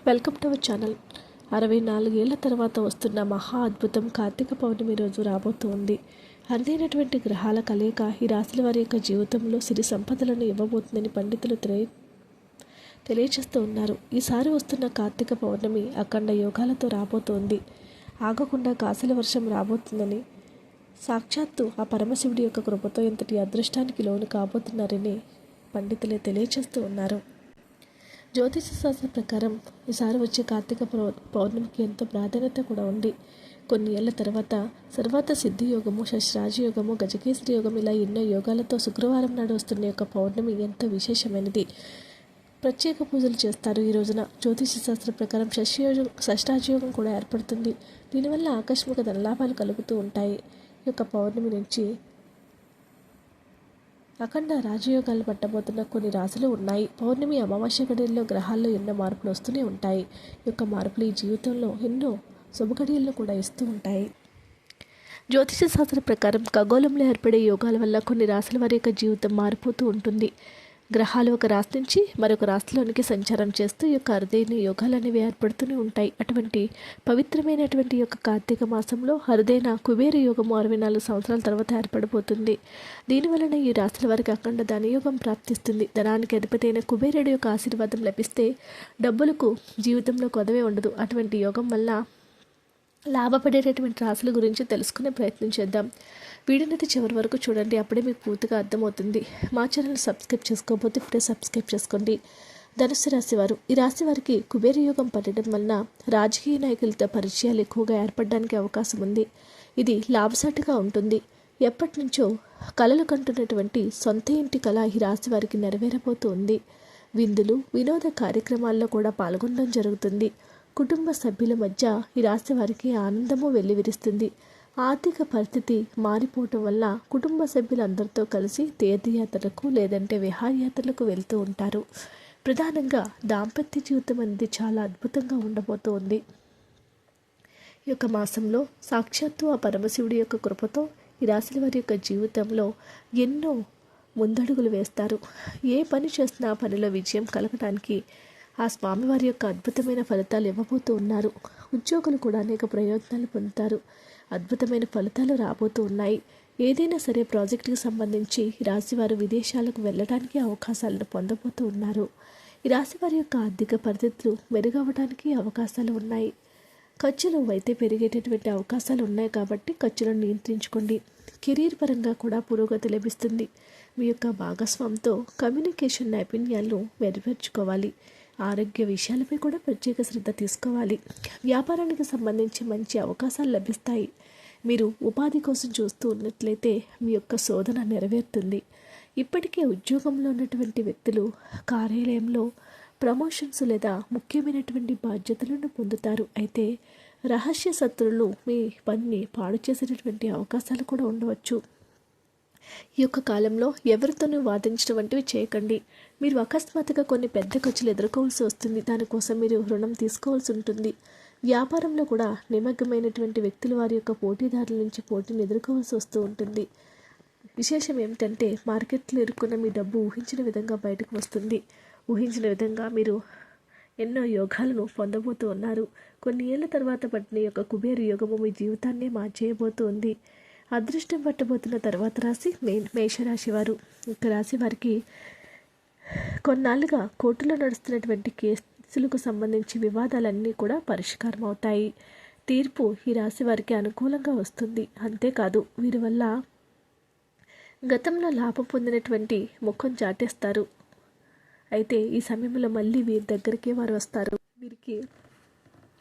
Welcome to our channel. 64 ఏళ్ల తర్వాత వస్తున్న మహా అద్భుతం కార్తీక పౌర్ణమి రోజు రాబోతోంది. అరుదైనటువంటి గ్రహాల కలయిక ఈ రాశుల వారి యొక్క జీవితంలో సిరి సంపదలను ఇవ్వబోతుందని పండితులు తెలియచేస్తూ ఉన్నారు. ఈసారి వస్తున్న కార్తీక పౌర్ణమి అఖండ యోగాలతో రాబోతోంది. ఆగకుండా కాసుల వర్షం రాబోతుందని, సాక్షాత్తు ఆ పరమశివుడి యొక్క కృపతో ఇంతటి అదృష్టానికి లోను కాబోతున్నారని పండితులే తెలియచేస్తూ ఉన్నారు. జ్యోతిష శాస్త్రం ప్రకారం ఈసారి వచ్చే కార్తీక పౌర్ణమికి ఎంతో ప్రాధాన్యత కూడా ఉంది. కొన్ని ఏళ్ల తర్వాత సిద్ధి యోగము, శస్త్రాజయోగము, గజకేసరి యోగం ఇలా ఎన్నో యోగాలతో శుక్రవారం నాడు వస్తున్న యొక్క పౌర్ణమి ఎంతో విశేషమైనది. ప్రత్యేక పూజలు చేస్తారు. ఈ రోజున జ్యోతిష శాస్త్రం ప్రకారం షష్టాజయోగం కూడా ఏర్పడుతుంది. దీనివల్ల ఆకస్మిక ధనలాభాలు కలుగుతూ ఉంటాయి. ఈ యొక్క పౌర్ణమి నుంచి అఖండ రాజయోగాలు పట్టబోతున్న కొన్ని రాశులు ఉన్నాయి. పౌర్ణమి అమావాస్య గడియల్లో గ్రహాల్లో ఎన్నో మార్పులు వస్తూనే ఉంటాయి. ఈ యొక్క మార్పులు ఈ జీవితంలో ఎన్నో శుభగడియలను కూడా ఇస్తూ ఉంటాయి. జ్యోతిష శాస్త్ర ప్రకారం ఖగోళంలో ఏర్పడే యోగాల వల్ల కొన్ని రాశుల వారి యొక్క జీవితం మారిపోతూ ఉంటుంది. గ్రహాలు ఒక రాశి నుంచి మరొక రాశిలోనికి సంచారం చేస్తూ ఈ యొక్క అరుదైన యోగాలు అనేవి ఏర్పడుతూనే ఉంటాయి. అటువంటి పవిత్రమైనటువంటి యొక్క కార్తీక మాసంలో అరుదైన కుబేర యోగము 64 సంవత్సరాల తర్వాత ఏర్పడబోతుంది. దీనివలన ఈ రాశుల వారికి అఖండ ధనయోగం ప్రాప్తిస్తుంది. ధనానికి అధిపతి అయిన కుబేరుడి యొక్క ఆశీర్వాదం లభిస్తే డబ్బులకు జీవితంలో కొదవే ఉండదు. అటువంటి యోగం వల్ల లాభపడేటటువంటి రాశుల గురించి తెలుసుకునే ప్రయత్నం చేద్దాం. వీడియోనైతే చివరి వరకు చూడండి, అప్పుడే మీకు పూర్తిగా అర్థమవుతుంది. మా ఛానల్ సబ్స్క్రైబ్ చేసుకోకపోతే ఇప్పుడే సబ్స్క్రైబ్ చేసుకోండి. ధనుసు రాశి వారు, ఈ రాశి వారికి కుబేర యోగం పడడం వలన రాజకీయ నాయకులతో పరిచయాలు ఎక్కువగా ఏర్పడడానికి అవకాశం ఉంది. ఇది లాభసాటిగా ఉంటుంది. ఎప్పటి నుంచో కలలు కంటున్నటువంటి సొంత ఇంటి కళ ఈ రాశి వారికి నెరవేరబోతూ ఉంది. విందులు, వినోద కార్యక్రమాల్లో కూడా పాల్గొనడం జరుగుతుంది. కుటుంబ సభ్యుల మధ్య ఈ రాశి వారికి ఆనందము వెల్లివిరుస్తుంది. ఆర్థిక పరిస్థితి మారిపోవటం వల్ల కుటుంబ సభ్యులందరితో కలిసి తీర్థయాత్రలకు లేదంటే విహారయాత్రలకు వెళ్తూ ఉంటారు. ప్రధానంగా దాంపత్య జీవితం అనేది చాలా అద్భుతంగా ఉండబోతోంది. ఈ యొక్క మాసంలో సాక్షాత్తు ఆ పరమశివుడి యొక్క కృపతో ఈ రాశుల వారి యొక్క జీవితంలో ఎన్నో ముందడుగులు వేస్తారు. ఏ పని చేసినా ఆ పనిలో విజయం కలగడానికి ఆ స్వామివారి యొక్క అద్భుతమైన ఫలితాలు ఇవ్వబోతూ ఉన్నారు. ఉద్యోగులు కూడా అనేక ప్రయోజనాలు పొందుతారు. అద్భుతమైన ఫలితాలు రాబోతూ ఉన్నాయి. ఏదైనా సరే ప్రాజెక్టుకి సంబంధించి ఈ రాశివారు విదేశాలకు వెళ్ళడానికి అవకాశాలను పొందబోతూ ఉన్నారు. ఈ రాశివారి యొక్క ఆర్థిక పరిస్థితులు మెరుగవడానికి అవకాశాలు ఉన్నాయి. ఖర్చులు అయితే పెరిగేటటువంటి అవకాశాలు ఉన్నాయి కాబట్టి ఖర్చులను నియంత్రించుకోండి. కెరీర్ పరంగా కూడా పురోగతి లభిస్తుంది. మీ యొక్క భాగస్వామితో కమ్యూనికేషన్ నైపుణ్యాలను మెరుగుపరుచుకోవాలి. ఆరోగ్య విషయాలపై కూడా ప్రత్యేక శ్రద్ధ తీసుకోవాలి. వ్యాపారానికి సంబంధించి మంచి అవకాశాలు లభిస్తాయి. మీరు ఉపాధి కోసం చూస్తూ ఉన్నట్లయితే మీ యొక్క శోధన నెరవేరుతుంది. ఇప్పటికే ఉద్యోగంలో ఉన్నటువంటి వ్యక్తులు కార్యాలయంలో ప్రమోషన్స్ లేదా ముఖ్యమైనటువంటి బాధ్యతలను పొందుతారు. అయితే రహస్య శత్రువులు మీ పనిని పాడు చేసేటటువంటి అవకాశాలు కూడా ఉండవచ్చు. ఈ యొక్క కాలంలో ఎవరితోనూ వాదించడం వంటివి చేయకండి. మీరు అకస్మాత్తుగా కొన్ని పెద్ద ఖర్చులు ఎదుర్కోవాల్సి వస్తుంది. దానికోసం మీరు రుణం తీసుకోవాల్సి ఉంటుంది. వ్యాపారంలో కూడా నిమగ్నమైనటువంటి వ్యక్తులు వారి యొక్క పోటీదారుల నుంచి పోటీని ఎదుర్కోవాల్సి వస్తూ ఉంటుంది. విశేషం ఏమిటంటే మార్కెట్లో ఇరుక్కున్న మీ డబ్బు ఊహించిన విధంగా బయటకు వస్తుంది. ఊహించిన విధంగా మీరు ఎన్నో యోగాలను పొందబోతూ ఉన్నారు. కొన్ని ఏళ్ల తర్వాత పట్టిన యొక్క కుబేర యోగము మీ జీవితాన్నే మార్చేయబోతుంది. అదృష్టం పట్టబోతున్న తర్వాత రాశి మేషరాశి వారు. ఒక రాశి వారికి కొన్నాళ్ళుగా కోర్టులో నడుస్తున్నటువంటి కేసులకు సంబంధించి వివాదాలన్నీ కూడా పరిష్కారం అవుతాయి. తీర్పు ఈ రాశి వారికి అనుకూలంగా వస్తుంది. అంతేకాదు వీరి వల్ల గతంలో లాభం పొందినటువంటి ముఖం చాటేస్తారు. అయితే ఈ సమయంలో మళ్ళీ వీరి దగ్గరికి వారు వస్తారు.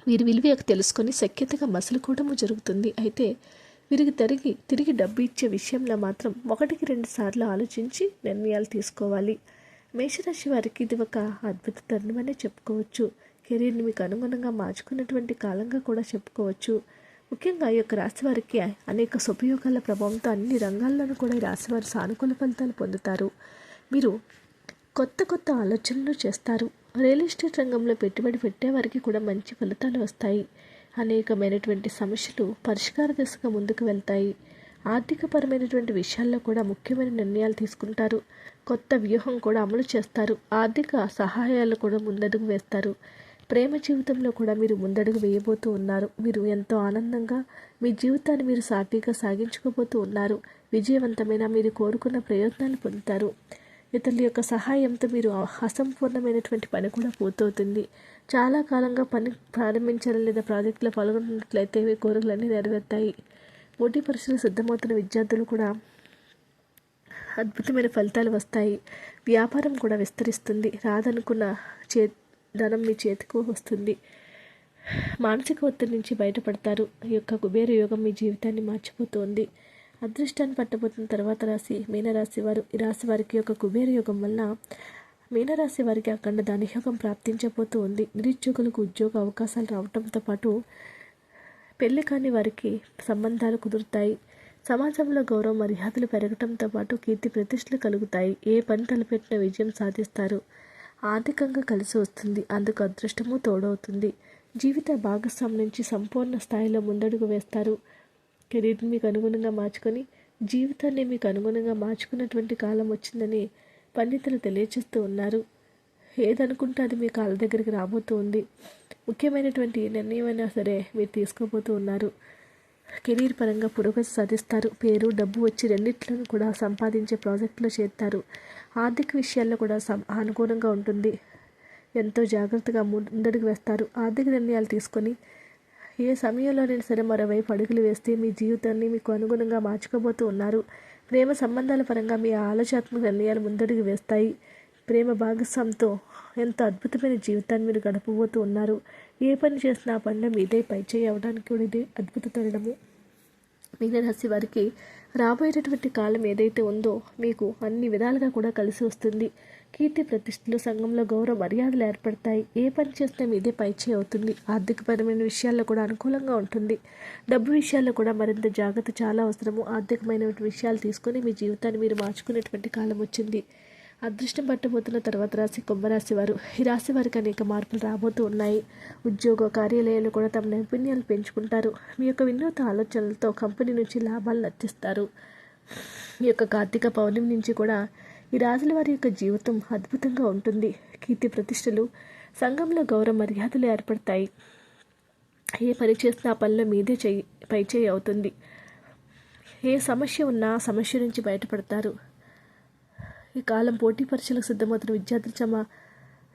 వీరి విలువ తెలుసుకొని సఖ్యతగా మసలుకోవడము జరుగుతుంది. అయితే వీరికి తిరిగి డబ్బు ఇచ్చే విషయంలో మాత్రం 1-2 సార్లు ఆలోచించి నిర్ణయాలు తీసుకోవాలి. మేషరాశి వారికి ఇది ఒక అద్భుత తరుణమనే చెప్పుకోవచ్చు. కెరీర్ని మీకు అనుగుణంగా మార్చుకున్నటువంటి కాలంగా కూడా చెప్పుకోవచ్చు. ముఖ్యంగా ఈ యొక్క రాశి వారికి అనేక శుభయోగాల ప్రభావంతో అన్ని రంగాల్లోనూ కూడా ఈ రాశివారు సానుకూల ఫలితాలు పొందుతారు. మీరు కొత్త ఆలోచనలు చేస్తారు. రియల్ ఎస్టేట్ రంగంలో పెట్టుబడి పెట్టేవారికి కూడా మంచి ఫలితాలు వస్తాయి. అనేకమైనటువంటి సమస్యలు పరిష్కార దిశగా ముందుకు వెళ్తాయి. ఆర్థికపరమైనటువంటి విషయాల్లో కూడా ముఖ్యమైన నిర్ణయాలు తీసుకుంటారు. కొత్త వ్యూహం కూడా అమలు చేస్తారు. ఆర్థిక సహాయాలు కూడా ముందడుగు వేస్తారు. ప్రేమ జీవితంలో కూడా మీరు ముందడుగు వేయబోతూ ఉన్నారు. మీరు ఎంతో ఆనందంగా మీ జీవితాన్ని మీరు సాఫీగా సాగించుకోబోతూ ఉన్నారు. విజయవంతమైన మీరు కోరుకున్న ప్రయోజనాలు పొందుతారు. ఇతరుల యొక్క సహాయంతో మీరు అసంపూర్ణమైనటువంటి పని కూడా పూర్తవుతుంది. చాలా కాలంగా పని ప్రారంభించాలని లేదా ప్రాజెక్టులో పాల్గొన్నట్లయితే మీ కోరికలన్నీ నెరవేరుతాయి. పోటీ పరీక్షలు సిద్ధమవుతున్న విద్యార్థులు కూడా అద్భుతమైన ఫలితాలు వస్తాయి. వ్యాపారం కూడా విస్తరిస్తుంది. రాదనుకున్న ధనం మీ చేతికి వస్తుంది. మానసిక ఒత్తిడి నుంచి బయటపడతారు. ఈ యొక్క కుబేర యోగం మీ జీవితాన్ని మార్చిపోతుంది. అదృష్టాన్ని పట్టబోతున్న తర్వాత రాశి మీనరాశి వారు. ఈ రాశి వారికి యొక్క కుబేర యోగం వల్ల మీనరాశి వారికి అఖండ ధనయోగం ప్రాప్తించబోతూ ఉంది. నిరుద్యోగులకు ఉద్యోగ అవకాశాలు రావడంతో పాటు పెళ్లి కాని వారికి సంబంధాలు కుదురుతాయి. సమాజంలో గౌరవ మర్యాదలు పెరగడంతో పాటు కీర్తి ప్రతిష్టలు కలుగుతాయి. ఏ పని తలపెట్టిన విజయం సాధిస్తారు. ఆర్థికంగా కలిసి వస్తుంది. అందుకు అదృష్టము తోడవుతుంది. జీవిత భాగస్వామి నుంచి సంపూర్ణ స్థాయిలో ముందడుగు వేస్తారు. కెరీర్ని మీకు అనుగుణంగా మార్చుకొని జీవితాన్ని మీకు అనుగుణంగా మార్చుకున్నటువంటి కాలం వచ్చిందని పండితులు తెలియజేస్తూ ఉన్నారు. ఏదనుకుంటే అది మీ కాళ్ళ దగ్గరికి రాబోతూ ఉంది. ముఖ్యమైనటువంటి నిర్ణయమైనా సరే మీరు తీసుకోబోతూ ఉన్నారు. కెరీర్ పరంగా పురోగతి సాధిస్తారు. పేరు డబ్బు వచ్చి రెండింటిని కూడా సంపాదించే ప్రాజెక్టులో చేస్తారు. ఆర్థిక విషయాల్లో కూడా అనుకూలంగా ఉంటుంది. ఎంతో జాగ్రత్తగా ముందడుగు వేస్తారు. ఆర్థిక నిర్ణయాలు తీసుకొని ఏ సమయంలోనైనా సరే మరోవైపు అడుగులు వేస్తే మీ జీవితాన్ని మీకు అనుగుణంగా మార్చుకోబోతూ ఉన్నారు. ప్రేమ సంబంధాల పరంగా మీ ఆలోచనాత్మక నిర్ణయాలు ముందడుగు వేస్తాయి. ప్రేమ భాగస్వామితో ఎంతో అద్భుతమైన జీవితాన్ని మీరు గడపబోతూ ఉన్నారు. ఏ పని చేసినా ఆ పనిలో మీదే పైచేయి అవడానికి కూడా ఇది అద్భుత తరుణము. మీనరాశి వారికి రాబోయేటటువంటి కాలం ఏదైతే ఉందో మీకు అన్ని విధాలుగా కూడా కలిసి వస్తుంది. కీర్తి ప్రతిష్టలు, సంఘంలో గౌరవ మర్యాదలు ఏర్పడతాయి. ఏ పని చేసినా మీదే పైచేయి అవుతుంది. ఆర్థికపరమైన విషయాల్లో కూడా అనుకూలంగా ఉంటుంది. డబ్బు విషయాల్లో కూడా మరింత జాగ్రత్త చాలా అవసరము. ఆర్థికమైన విషయాలు తీసుకొని మీ జీవితాన్ని మీరు మార్చుకునేటువంటి కాలం వచ్చింది. అదృష్టం పట్టబోతున్న తర్వాత రాశి కుంభరాశి వారు. ఈ రాశి వారికి అనేక మార్పులు రాబోతూ ఉన్నాయి. ఉద్యోగ కార్యాలయాలు కూడా తమ నైపుణ్యాలు పెంచుకుంటారు. మీ యొక్క వినూత ఆలోచనలతో కంపెనీ నుంచి లాభాలు నచ్చిస్తారు. ఈ యొక్క కార్తీక పౌర్ణమి నుంచి కూడా ఈ రాశుల వారి యొక్క జీవితం అద్భుతంగా ఉంటుంది. కీర్తి ప్రతిష్టలు, సంఘంలో గౌరవ మర్యాదలు ఏర్పడతాయి. ఏ పని చేసినా ఆ పనిలో మీదే పైచేయి అవుతుంది. ఏ సమస్య ఉన్నా సమస్య నుంచి బయటపడతారు. ఈ కాలం పోటీ పరీక్షలకు సిద్ధమవుతున్న విద్యార్థులు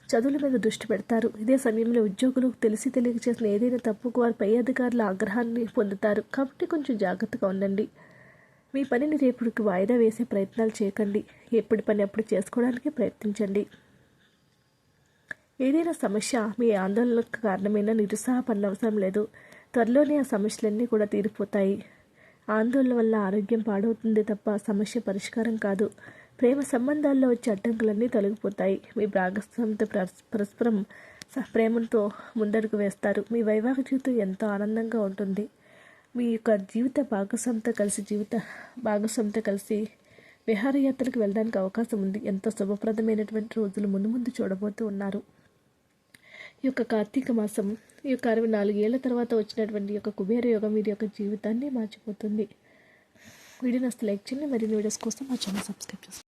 చదువుల మీద దృష్టి పెడతారు. ఇదే సమయంలో ఉద్యోగులు తెలిసి తెలియక చేసిన ఏదైనా తప్పుకు వారి పై అధికారుల ఆగ్రహాన్ని పొందుతారు. కాబట్టి కొంచెం జాగ్రత్తగా ఉండండి. మీ పనిని రేపుడికి వాయిదా వేసే ప్రయత్నాలు చేయకండి. ఎప్పటి పని అప్పుడు చేసుకోవడానికి ప్రయత్నించండి. ఏదైనా సమస్య మీ ఆందోళనకు కారణమైన నిరుత్సాహపడిన అవసరం లేదు. త్వరలోనే ఆ సమస్యలన్నీ కూడా తీరిపోతాయి. ఆందోళన వల్ల ఆరోగ్యం పాడవుతుంది తప్ప సమస్య పరిష్కారం కాదు. ప్రేమ సంబంధాల్లో వచ్చే అడ్డంకులన్నీ తొలగిపోతాయి. మీ భాగస్వామితో పరస్పరం ప్రేమతో ముందడుగు వేస్తారు. మీ వైవాహిక జీవితం ఎంతో ఆనందంగా ఉంటుంది. మీ యొక్క భాగస్వామితో కలిసి విహారయాత్రకు వెళ్ళడానికి అవకాశం ఉంది. ఎంతో శుభప్రదమైనటువంటి రోజులు ముందు చూడబోతూ ఉన్నారు. ఈ యొక్క కార్తీక మాసం, ఈ యొక్క 64 ఏళ్ల తర్వాత వచ్చినటువంటి యొక్క కుబేర యోగం వీరి యొక్క జీవితాన్ని మార్చిపోతుంది. వీడియోని లైక్ చేయండి. మరిన్ని వీడియోస్ కోసం మా ఛానల్ సబ్స్క్రైబ్ చేసుకోండి.